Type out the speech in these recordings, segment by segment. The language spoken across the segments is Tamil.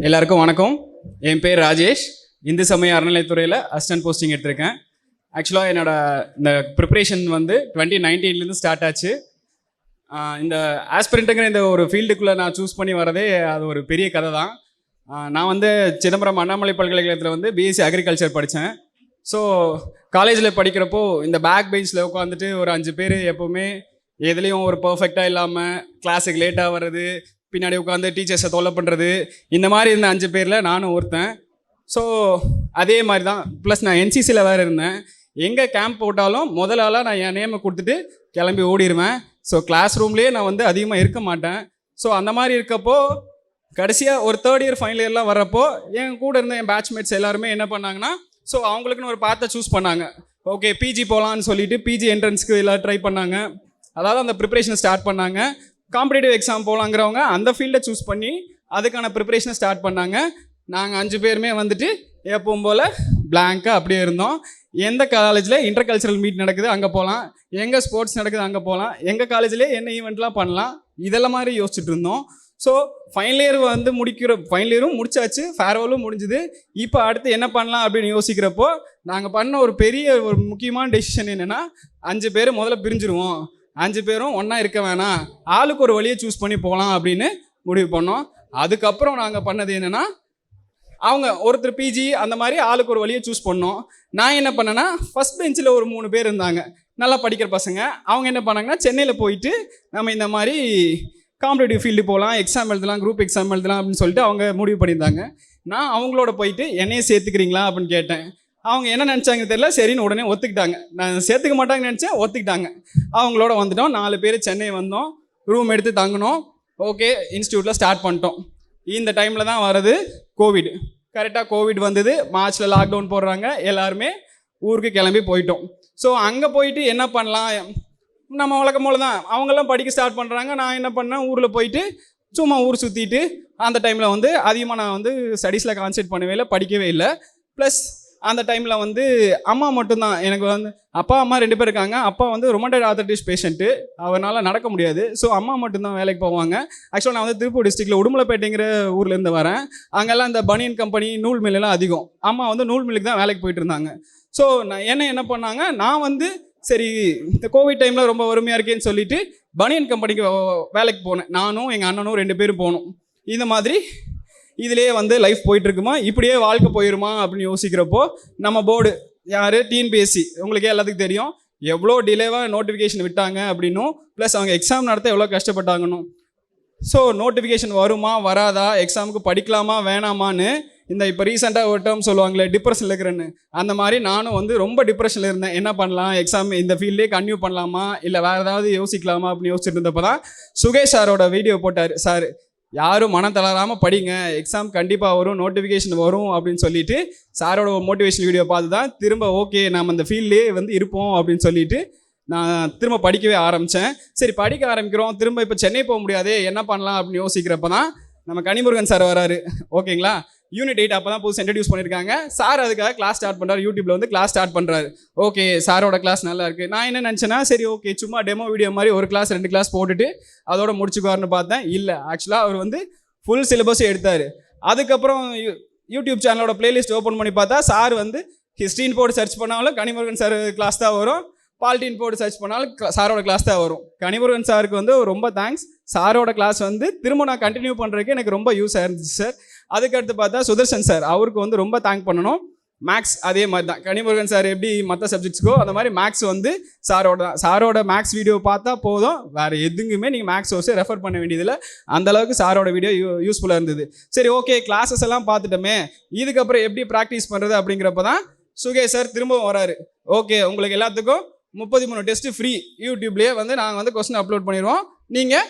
எல்லாருக்கும் வணக்கம். என் பேர் ராஜேஷ். இந்து சமய அறநிலையத்துறையில் அசிஸ்டன்ட் போஸ்டிங் எடுத்திருக்கேன். ஆக்சுவலாக என்னோட இந்த ப்ரிப்ரேஷன் வந்து 2019 ஸ்டார்ட் ஆச்சு. இந்த ஆஸ்பிரண்ட்டுங்கிற இந்த ஒரு ஃபீல்டுக்குள்ளே நான் சூஸ் பண்ணி வரதே அது ஒரு பெரிய கதை தான். நான் வந்து சிதம்பரம் அண்ணாமலை பல்கலைக்கழகத்தில் வந்து பிஎஸ்சி அக்ரிகல்ச்சர் படித்தேன். ஸோ காலேஜில் படிக்கிறப்போ இந்த பேக் பெஞ்சில் உட்காந்துட்டு ஒரு 5 பேர் எப்போவுமே எதுலேயும் ஒரு பர்ஃபெக்டாக இல்லாமல் கிளாஸுக்கு லேட்டாக வர்றது, பின்னாடி உட்காந்து டீச்சர்ஸை தொல்லை பண்ணுறது, இந்த மாதிரி இருந்த 5 பேரில் நானும் ஒருத்தன். ஸோ அதே மாதிரி தான். ப்ளஸ் நான் என்சிசியில் வேறு இருந்தேன். எங்கே கேம்ப் போட்டாலும் முதலாளாக நான் என் நேமை கொடுத்துட்டு கிளம்பி ஓடிடுவேன். ஸோ கிளாஸ் ரூம்லேயே நான் வந்து அதிகமாக இருக்க மாட்டேன். ஸோ அந்த மாதிரி இருக்கப்போ கடைசியாக ஒரு 3rd இயர் ஃபைனல் இயர்லாம் வர்றப்போ என் கூட இருந்த என் பேட்ச்மேட்ஸ் எல்லாருமே என்ன பண்ணாங்கன்னா, ஸோ அவங்களுக்குன்னு ஒரு பாத்தை சூஸ் பண்ணாங்க. ஓகே பிஜி போகலான்னு சொல்லிட்டு பிஜி என்ட்ரன்ஸ்க்கு எல்லாம் ட்ரை பண்ணாங்க. அதாவது அந்த ப்ரிப்ரேஷனை ஸ்டார்ட் பண்ணாங்க. காம்படிட்டிவ் எக்ஸாம் போகலாங்கிறவங்க அந்த ஃபீல்டை சூஸ் பண்ணி அதுக்கான ப்ரிப்ரேஷனை ஸ்டார்ட் பண்ணாங்க. நாங்கள் 5 பேருமே வந்துட்டு எப்பவும் போல் பிளாங்காக அப்படியே இருந்தோம். எந்த காலேஜில் இன்டர் கல்ச்சரல் மீட் நடக்குது அங்கே போகலாம், எங்கே ஸ்போர்ட்ஸ் நடக்குது அங்கே போகலாம், எங்கள் காலேஜ்லேயே என்ன ஈவெண்ட்லாம் பண்ணலாம், இதெல்லாம் மாதிரி யோசிச்சுட்டு இருந்தோம். ஸோ ஃபைனல் இயர் வந்து ஃபைனல் இயரும் முடிச்சாச்சு, ஃபேர்வெலும் முடிஞ்சுது. இப்போ அடுத்து என்ன பண்ணலாம் அப்படின்னு யோசிக்கிறப்போ நாங்கள் பண்ண ஒரு முக்கியமான டெசிஷன் என்னென்னா, 5 பேர் முதல்ல பிரிஞ்சிருவோம், 5 பேரும் ஒன்றா இருக்க வேணாம், ஆளுக்கு ஒரு வழியை சூஸ் பண்ணி போகலாம் அப்படின்னு முடிவு பண்ணோம். அதுக்கப்புறம் நாங்கள் பண்ணது என்னென்னா, அவங்க ஒருத்தர் பிஜி அந்த மாதிரி ஆளுக்கு ஒரு வழியை சூஸ் பண்ணோம். நான் என்ன பண்ணேன்னா, ஃபஸ்ட் பெஞ்சில் ஒரு 3 பேர் இருந்தாங்க, நல்லா படிக்கிற பசங்க. அவங்க என்ன பண்ணாங்கன்னா, சென்னையில் போயிட்டு நம்ம இந்த மாதிரி காம்படிட்டிவ் ஃபீல்டு போகலாம், எக்ஸாம் எழுதலாம், குரூப் எக்ஸாம் எழுதலாம் அப்படின்னு சொல்லிட்டு அவங்க முடிவு பண்ணியிருந்தாங்க. நான் அவங்களோட போயிட்டு என்னையே சேர்த்துக்கிறீங்களா அப்படின்னு கேட்டேன். அவங்க என்ன நினச்சாங்க தெரியல, சரின்னு உடனே ஒத்துக்கிட்டாங்க. நான் சேர்த்துக்க மாட்டாங்கன்னு நினச்சேன், ஒத்துக்கிட்டாங்க. அவங்களோட வந்துட்டோம். 4 பேர் சென்னை வந்தோம், ரூம் எடுத்து தங்கினோம். ஓகே இன்ஸ்டியூட்டில் ஸ்டார்ட் பண்ணிட்டோம். இந்த டைமில் தான் வருது கோவிட். கரெக்டாக கோவிட் வந்தது. மார்ச்சில் லாக்டவுன் போடுறாங்க, எல்லாருமே ஊருக்கு கிளம்பி போயிட்டோம். ஸோ அங்கே போயிட்டு என்ன பண்ணலாம், நம்ம வழக்கம் போல தான் அவங்கெல்லாம் படிக்க ஸ்டார்ட் பண்ணுறாங்க. நான் என்ன பண்ணேன், ஊரில் போயிட்டு சும்மா ஊர் சுற்றிட்டு அந்த டைமில் வந்து அதிகமாக நான் வந்து ஸ்டடீஸில் கான்சன்ட்ரேட் பண்ணவே இல்லை, படிக்கவே இல்லை. ப்ளஸ் அந்த டைமில் வந்து அம்மா மட்டும்தான் எனக்கு வந்து, அப்பா அம்மா 2 பேர் இருக்காங்க. அப்பா வந்து ரொமண்டட் ஆர்த்தரைட்டிஸ் பேஷண்ட்டு, அவனால் நடக்க முடியாது. ஸோ அம்மா மட்டும்தான் வேலைக்கு போவாங்க. ஆக்சுவலாக நான் வந்து திருப்பூர் டிஸ்ட்ரிக்டில் உடுமலைப்பேட்டைங்கிற ஊர்லேருந்து வரேன். அங்கெல்லாம் இந்த பனியன் கம்பெனி, நூல் மில்லாம் அதிகம். அம்மா வந்து நூல் மில்லுக்கு தான் வேலைக்கு போயிட்டு இருந்தாங்க. ஸோ நான் என்ன பண்ணாங்க, நான் வந்து சரி இந்த கோவிட் டைமில் ரொம்ப வறுமையாக இருக்கேன்னு சொல்லிட்டு பனியன் கம்பெனிக்கு வேலைக்கு போனேன். நானும் எங்கள் அண்ணனும் 2 பேரும் போனோம். இந்த மாதிரி இதிலே வந்து லைஃப் போயிட்டுருக்குமா, இப்படியே வாழ்க்கை போயிடுமா அப்படின்னு யோசிக்கிறப்போ நம்ம போர்டு யார், டிஎன்பிஎஸ்சி உங்களுக்கே எல்லாத்துக்கும் தெரியும், எவ்வளோ டிலேவாக நோட்டிஃபிகேஷன் விட்டாங்க அப்படின்னும், ப்ளஸ் அவங்க எக்ஸாம் நடத்த எவ்வளோ கஷ்டப்பட்டாங்கன்னும். ஸோ நோட்டிஃபிகேஷன் வருமா வராதா, எக்ஸாமுக்கு படிக்கலாமா வேணாமான்னு இந்த இப்போ ரீசெண்டாக ஒரு டேர்ம் சொல்லுவாங்களே டிப்ரெஷனில் இருக்கிறேன்னு, அந்த மாதிரி நானும் வந்து ரொம்ப டிப்ரெஷனில் இருந்தேன். என்ன பண்ணலாம், எக்ஸாம் இந்த ஃபீல்டே கன்டினியூ பண்ணலாமா இல்லை வேறு ஏதாவது யோசிக்கலாமா அப்படின்னு யோசிச்சுட்டு இருந்தப்போ தான் சுகேஷ் சாரோட வீடியோ போட்டார். சார் யாரும் மனம் தளராமல் படிங்க, எக்ஸாம் கண்டிப்பாக வரும், நோட்டிஃபிகேஷன் வரும் அப்படின்னு சொல்லிட்டு சாரோட மோட்டிவேஷன் வீடியோ பார்த்து தான் திரும்ப ஓகே நம்ம இந்த ஃபீல்ட்லேயே வந்து இருப்போம் அப்படின்னு சொல்லிட்டு நான் திரும்ப படிக்கவே ஆரம்பித்தேன். சரி படிக்க ஆரம்பிக்கிறோம், திரும்ப இப்போ சென்னை போக முடியாதே, என்ன பண்ணலாம் அப்படின்னு யோசிக்கிறப்ப தான் நம்ம கனிமுருகன் சார் வராரு. ஓகேங்களா, யூனிட் 8 அப்போ தான் புதுசு இன்ட்ரடியூஸ் பண்ணியிருக்காங்க. சார் அதுக்காக கிளாஸ் ஸ்டார்ட் பண்ணுறாரு, யூடியூப்பில் வந்து கிளாஸ் ஸ்டார்ட் பண்ணுறாரு. ஓகே சாரோட கிளாஸ் நல்லா இருக்குது. நான் என்ன நினச்சேன்னா, சரி ஓகே சும்மா டெமோ வீடியோ மாதிரி ஒரு கிளாஸ் 2 கிளாஸ் போட்டுட்டு அதோட முடிச்சுக்குவார்னு பார்த்தேன். இல்லை, ஆக்சுவலாக அவர் வந்து ஃபுல் சிலபஸும் எடுத்தார். அதுக்கப்புறம் யூடியூப் சேனலோட பிளேலிஸ்ட் ஓப்பன் பண்ணி பார்த்தா சார் வந்து ஹிஸ்ட்ரின்னு போட்டு சர்ச் பண்ணாலும் கனிமுருகன் சார் கிளாஸ் தான் வரும், பாலிட்டின் போட்டு சர்ச் பண்ணாலும் சாரோட கிளாஸ் தான் வரும். கனிமுருகன் சாருக்கு வந்து ரொம்ப தேங்க்ஸ். சாரோட கிளாஸ் வந்து திரும்ப நான் கண்டினியூ பண்ணுறதுக்கு எனக்கு ரொம்ப யூஸாக இருந்துச்சு சார். அதுக்கடுத்து பார்த்தா சுதர்ஷன் சார், அவருக்கு வந்து ரொம்ப தேங்க் பண்ணணும். மேக்ஸ் அதே மாதிரி தான், கனிமுருகன் சார் எப்படி மற்ற சப்ஜெக்ட்ஸ்க்கோ அந்த மாதிரி மேக்ஸ் வந்து சாரோட தான். சாரோட மேக்ஸ் வீடியோ பார்த்தா போதும், வேறு எதுங்குமே நீங்கள் மேக்ஸ் கோர்ஸை ரெஃபர் பண்ண வேண்டியதில்லை, அந்தளவுக்கு சாரோட வீடியோ யூஸ்ஃபுல்லாக இருந்தது. சரி ஓகே கிளாஸஸ் எல்லாம் பார்த்துட்டோமே, இதுக்கப்புறம் எப்படி ப்ராக்டிஸ் பண்ணுறது அப்படிங்கிறப்ப தான் சுகேஷ் சார் திரும்பவும் வராரு. ஓகே உங்களுக்கு எல்லாத்துக்கும் 33 டெஸ்ட்டு ஃப்ரீ, யூடியூப்லேயே வந்து நாங்கள் வந்து கொஸ்டின் அப்லோட் பண்ணிடுவோம், நீங்கள்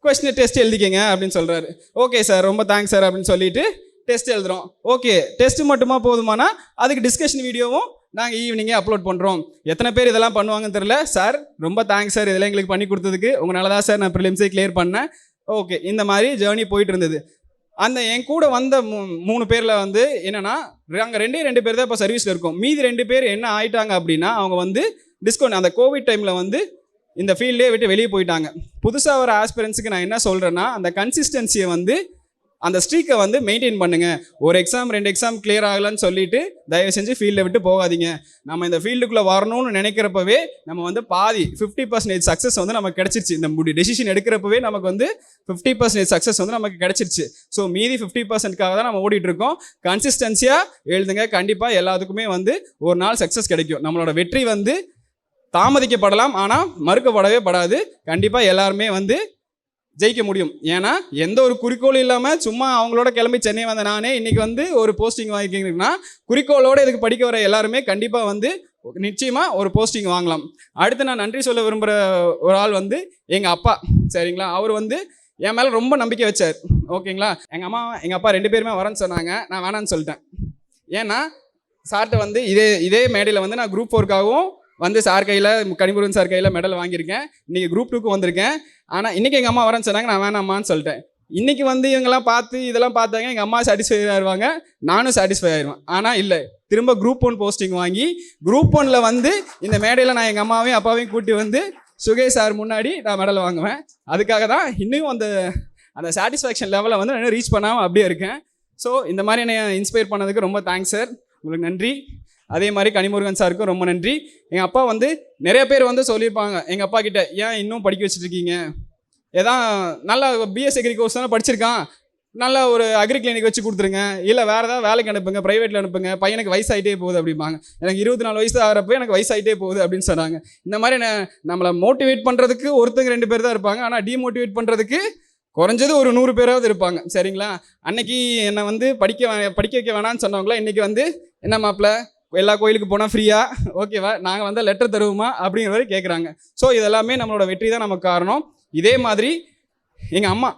கொஸ்டின் டெஸ்ட் எழுதிக்கங்க அப்படின்னு சொல்கிறாரு. ஓகே சார் ரொம்ப தேங்க்ஸ் சார் அப்படின்னு சொல்லிட்டு டெஸ்ட் எழுதுகிறோம். ஓகே டெஸ்ட்டு மட்டுமா போதுமானா அதுக்கு டிஸ்கஷன் வீடியோவும் நாங்கள் ஈவினிங்கே அப்லோட் பண்ணுறோம். எத்தனை பேர் இதெல்லாம் பண்ணுவாங்கன்னு தெரியல. சார் ரொம்ப தேங்க்ஸ் சார், இதெல்லாம் எங்களுக்கு பண்ணி கொடுத்ததுக்கு, உங்களால தான் சார் நான் ப்ரிலிம்ஸே கிளியர் பண்ணேன். ஓகே இந்த மாதிரி ஜேர்னி போயிட்டு இருந்தது. அந்த என் கூட வந்த 3 பேரில் வந்து என்னென்னா, நாங்கள் 2 பேர் தான் இப்போ சர்வீஸில் இருக்கோம். மீதி 2 பேர் என்ன ஆகிட்டாங்க அப்படின்னா, அவங்க வந்து டிஸ்கவுண்ட் அந்த கோவிட் டைமில் வந்து இந்த ஃபீல்டே விட்டு வெளியே போயிட்டாங்க. புதுசாக வர ஆஸ்பிரன்ஸுக்கு நான் என்ன சொல்கிறேன்னா, அந்த கன்சிஸ்டன்சியை வந்து அந்த ஸ்ட்ரீக்கை வந்து மெயின்டைன் பண்ணுங்கள். ஒரு எக்ஸாம் 2 எக்ஸாம் கிளியர் ஆகலான்னு சொல்லிட்டு தயவு செஞ்சு ஃபீல்டை விட்டு போகாதீங்க. நம்ம இந்த ஃபீல்டுக்குள்ளே வரணும்னு நினைக்கிறப்பவே நம்ம வந்து பாதி 50% சக்ஸஸ் வந்து நமக்கு கிடச்சிருச்சு. இந்த டெசிஷன் எடுக்கிறப்பவே நமக்கு வந்து 50% சக்ஸஸ் வந்து நமக்கு கிடச்சிருச்சு. ஸோ மீதி 50%க்காக தான் நம்ம ஓடிட்டு இருக்கோம். கன்சிஸ்டன்சியாக எழுதுங்க, கண்டிப்பாக எல்லாத்துக்குமே வந்து ஒரு நாள் சக்ஸஸ் கிடைக்கும். நம்மளோட வெற்றி வந்து தாமதிக்கப்படலாம், ஆனால் மறுக்கப்படவே படாது. கண்டிப்பாக எல்லாருமே வந்து ஜெயிக்க முடியும். ஏன்னா எந்த ஒரு குறிக்கோளும் இல்லாமல் சும்மா அவங்களோட கிளம்பி சென்னை வந்த நானே இன்னைக்கு வந்து ஒரு போஸ்டிங் வாங்கிக்கிங்கன்னா குறிக்கோளோடு இதுக்கு படிக்க வர எல்லாருமே கண்டிப்பாக வந்து நிச்சயமாக ஒரு போஸ்டிங் வாங்கலாம். அடுத்து நான் நன்றி சொல்ல விரும்புகிற ஒரு ஆள் வந்து எங்கள் அப்பா. சரிங்களா, அவர் வந்து என் மேலே ரொம்ப நம்பிக்கை வச்சார். ஓகேங்களா, எங்கள் அம்மா எங்கள் அப்பா 2 பேருமே வரேன்னு சொன்னாங்க. நான் வேணான்னு சொல்லிட்டேன். ஏன்னா சார்கிட்ட வந்து இதே மேடையில் வந்து நான் குரூப் 4க்காகவும் வந்து சார் கையில், கனிமுருகன் சார் கையில் மெடல் வாங்கியிருக்கேன். இன்றைக்கி குரூப் 2க்கு வந்திருக்கேன். ஆனால் இன்றைக்கி எங்கள் அம்மா வரேன்னு சொன்னாங்க, நான் வேணாம்மான்னு சொல்லிட்டேன். இன்றைக்கி வந்து இவங்கெல்லாம் பார்த்து இதெல்லாம் பார்த்தாங்க, எங்கள் அம்மா சாட்டிஸ்ஃபை ஆயிடுவாங்க, நானும் சாட்டிஸ்ஃபை ஆயிடுவேன். ஆனால் இல்லை, திரும்ப குரூப் 1 போஸ்டிங் வாங்கி குரூப் 1ல் வந்து இந்த மேடையில் நான் எங்கள் அம்மாவையும் அப்பாவையும் கூட்டி வந்து சுகேஷ் சார் முன்னாடி நான் மெடல் வாங்குவேன். அதுக்காக தான் இன்னும் அந்த சாட்டிஸ்ஃபேக்ஷன் லெவலை வந்து நான் ரீச் பண்ணாமல் அப்படியே இருக்கேன். ஸோ இந்த மாதிரி என்னை இன்ஸ்பயர் பண்ணதுக்கு ரொம்ப தேங்க்ஸ் சார், உங்களுக்கு நன்றி. அதே மாதிரி கனிமுருகன் சாருக்கும் ரொம்ப நன்றி. எங்கள் அப்பா வந்து நிறைய பேர் வந்து சொல்லியிருப்பாங்க எங்கள் அப்பா கிட்ட, ஏன் இன்னும் படிக்க வச்சுட்ருக்கீங்க, ஏதான் நல்லா பிஎஸ் அக்ரி கோர்ஸ் தானே படிச்சிருக்கான், நல்லா ஒரு அக்ரி கிளினிக் வச்சு கொடுத்துருங்க, இல்லை வேறு ஏதாவது வேலைக்கு அனுப்புங்க, ப்ரைவேட்டில் அனுப்புங்க, பையனுக்கு வயசாகிட்டே போகுது அப்படிம்பாங்க. எனக்கு 24 வயசு ஆகிறப்ப எனக்கு வயசாகிட்டே போகுது அப்படின்னு சொன்னாங்க. இந்த மாதிரி நம்மளை மோட்டிவேட் பண்ணுறதுக்கு ஒருத்தங்க 2 பேர் தான் இருப்பாங்க, ஆனால் டிமோட்டிவேட் பண்ணுறதுக்கு குறைஞ்சது ஒரு 100 பேராவது இருப்பாங்க. சரிங்களா, அன்னைக்கு என்னை வந்து படிக்க வைக்க வேணான்னு சொன்னவங்களா இன்றைக்கி வந்து என்ன மாப்பிள்ள எல்லா கோயிலுக்கு போனால் ஃப்ரீயாக, ஓகேவா, நாங்கள் வந்து லெட்டர் தருவோமா அப்படிங்கிற மாதிரி கேட்குறாங்க. ஸோ இதெல்லாமே நம்மளோட வெற்றி தான் நமக்கு காரணம். இதே மாதிரி எங்கள் அம்மா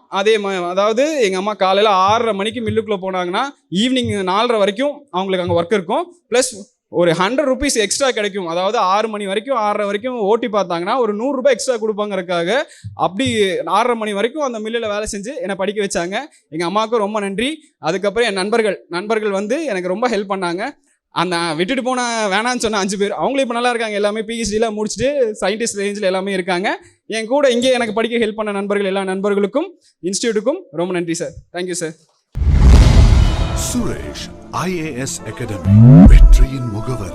அதாவது எங்கள் அம்மா காலையில் 6:30 மணிக்கு மில்லுக்குள்ளே போனாங்கன்னா ஈவினிங் 4:30 வரைக்கும் அவங்களுக்கு அங்கே ஒர்க் இருக்கும். ப்ளஸ் ஒரு 100 rupees எக்ஸ்ட்ரா கிடைக்கும். அதாவது 6 மணி வரைக்கும் 6:30 வரைக்கும் ஓட்டி பார்த்தாங்கன்னா ஒரு 100 ரூபாய் எக்ஸ்ட்ரா கொடுப்பாங்கிறதுக்காக அப்படி 6:30 மணி வரைக்கும் அந்த மில்லில் வேலை செஞ்சு என்னை படிக்க வச்சாங்க. எங்கள் அம்மாவுக்கும் ரொம்ப நன்றி. அதுக்கப்புறம் என் நண்பர்கள் வந்து எனக்கு ரொம்ப ஹெல்ப் பண்ணாங்க. அந்த விட்டுட்டு போன வேணான்னு சொன்ன 5 பேர் அவங்களும் இப்போ நல்லா இருக்காங்க. எல்லாமே பிஹெச்டிலாம் முடிச்சுட்டு சயின்டிஸ்ட் ரேஞ்சில் எல்லாமே இருக்காங்க. என் கூட இங்கே எனக்கு படிக்க ஹெல்ப் பண்ண நண்பர்கள், எல்லா நண்பர்களுக்கும் இன்ஸ்டியூட்டுக்கும் ரொம்ப நன்றி sir. Thank you sir. Suresh IAS academy, வெற்றியின் முகவர்.